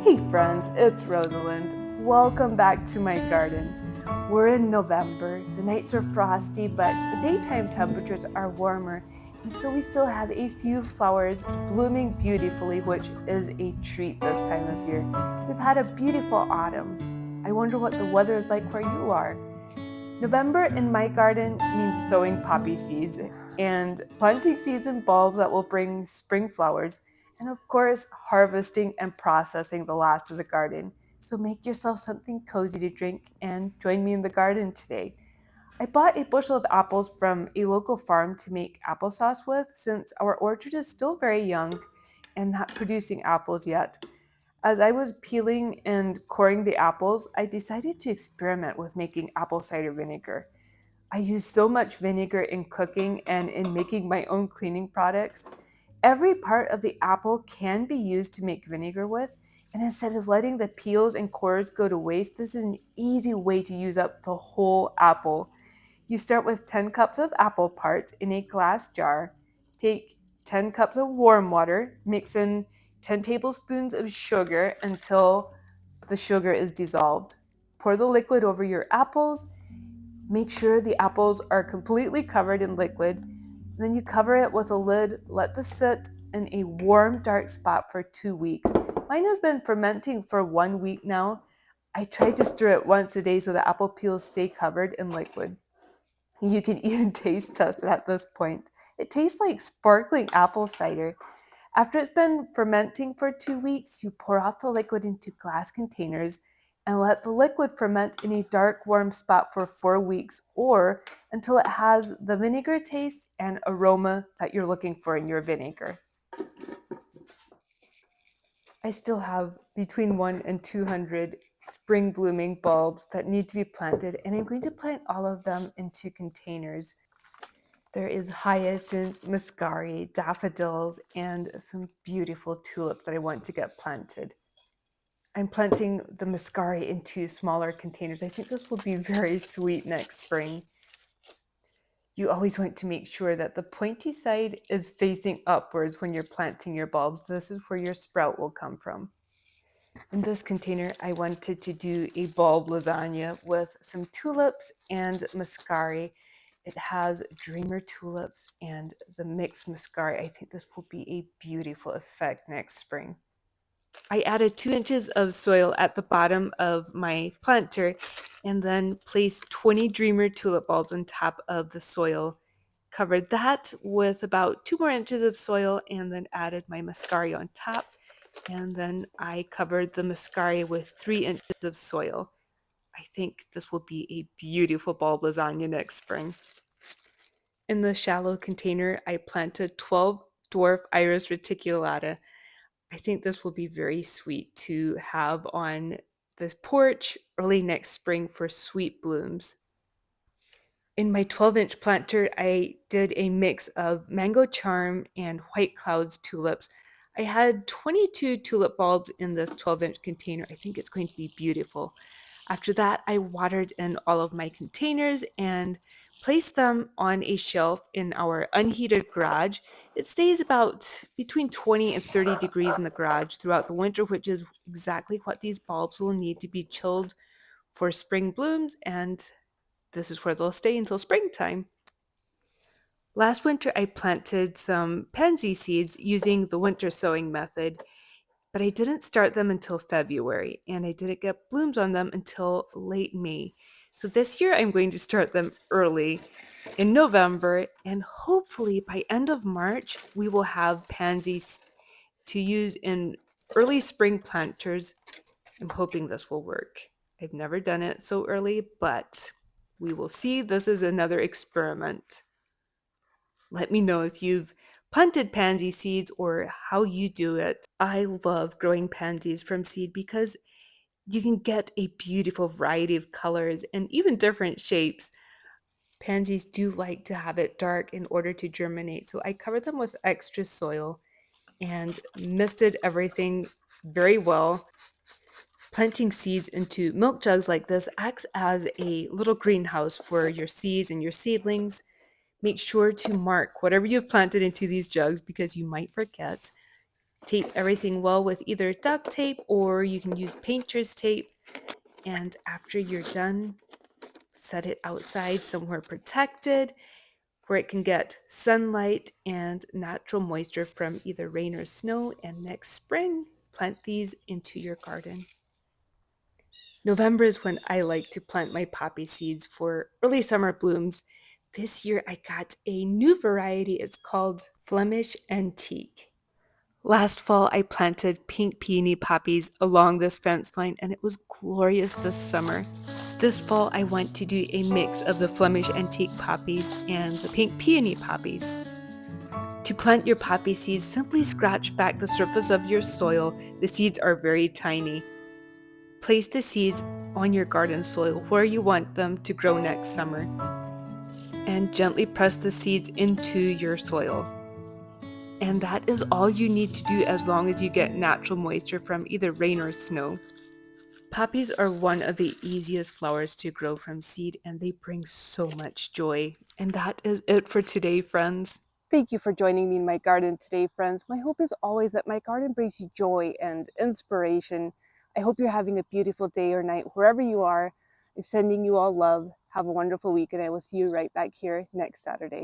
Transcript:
Hey friends, it's Rosalind. Welcome back to my garden. We're in November. The nights are frosty, but the daytime temperatures are warmer, and so we still have a few flowers blooming beautifully, which is a treat this time of year. We've had a beautiful autumn. I wonder what the weather is like where you are. November in my garden means sowing poppy seeds and planting seeds in bulbs that will bring spring flowers, and of course, harvesting and processing the last of the garden. So make yourself something cozy to drink and join me in the garden today. I bought a bushel of apples from a local farm to make applesauce with since our orchard is still very young and not producing apples yet. As I was peeling and coring the apples, I decided to experiment with making apple cider vinegar. I use so much vinegar in cooking and in making my own cleaning products. Every part of the apple can be used to make vinegar with, and instead of letting the peels and cores go to waste, this is an easy way to use up the whole apple. You start with 10 cups of apple parts in a glass jar. Take 10 cups of warm water, mix in 10 tablespoons of sugar until the sugar is dissolved. Pour the liquid over your apples. Make sure the apples are completely covered in liquid. Then you cover it with a lid, let this sit in a warm, dark spot for 2 weeks. Mine has been fermenting for 1 week now. I try to stir it once a day so the apple peels stay covered in liquid. You can even taste test it at this point. It tastes like sparkling apple cider. After it's been fermenting for 2 weeks, you pour off the liquid into glass containers and let the liquid ferment in a dark, warm spot for 4 weeks or until it has the vinegar taste and aroma that you're looking for in your vinegar. I still have between 1 and 200 spring blooming bulbs that need to be planted, and I'm going to plant all of them into containers. There is hyacinths, muscari, daffodils, and some beautiful tulips that I want to get planted. I'm planting the muscari into smaller containers. I think this will be very sweet next spring. You always want to make sure that the pointy side is facing upwards when you're planting your bulbs. This is where your sprout will come from. In this container, I wanted to do a bulb lasagna with some tulips and muscari. It has dreamer tulips and the mixed muscari. I think this will be a beautiful effect next spring. I added 2 inches of soil at the bottom of my planter and then placed 20 dreamer tulip bulbs on top of the soil. Covered that with about 2 more inches of soil and then added my muscari on top. And then I covered the muscari with 3 inches of soil. I think this will be a beautiful bulb lasagna next spring. In the shallow container, I planted 12 dwarf iris reticulata. I think this will be very sweet to have on the porch early next spring for sweet blooms. In my 12-inch planter, I did a mix of mango charm and white clouds tulips. I had 22 tulip bulbs in this 12-inch container. I think it's going to be beautiful. After that, I watered in all of my containers and placed them on a shelf in our unheated garage. It stays about between 20 and 30 degrees in the garage throughout the winter, which is exactly what these bulbs will need to be chilled for spring blooms, and this is where they'll stay until springtime. Last winter, I planted some pansy seeds using the winter sowing method, but I didn't start them until February, and I didn't get blooms on them until late May. So this year, I'm going to start them early in November, and hopefully by end of March, we will have pansies to use in early spring planters. I'm hoping this will work. I've never done it so early, but we will see. This is another experiment. Let me know if you've planted pansy seeds or how you do it. I love growing pansies from seed because you can get a beautiful variety of colors and even different shapes. Pansies do like to have it dark in order to germinate, so I covered them with extra soil and misted everything very well. Planting seeds into milk jugs like this acts as a little greenhouse for your seeds and your seedlings. Make sure to mark whatever you've planted into these jugs because you might forget. Tape everything well with either duct tape or you can use painter's tape. And after you're done, set it outside somewhere protected where it can get sunlight and natural moisture from either rain or snow. And next spring, plant these into your garden. November is when I like to plant my poppy seeds for early summer blooms. This year I got a new variety. It's called Flemish Antique. Last fall, I planted pink peony poppies along this fence line, and it was glorious this summer. This fall, I want to do a mix of the Flemish Antique poppies and the pink peony poppies. To plant your poppy seeds, simply scratch back the surface of your soil. The seeds are very tiny. Place the seeds on your garden soil where you want them to grow next summer, and gently press the seeds into your soil. And that is all you need to do as long as you get natural moisture from either rain or snow. Poppies are one of the easiest flowers to grow from seed, and they bring so much joy. And that is it for today, friends. Thank you for joining me in my garden today, friends. My hope is always that my garden brings you joy and inspiration. I hope you're having a beautiful day or night wherever you are. I'm sending you all love. Have a wonderful week, and I will see you right back here next Saturday.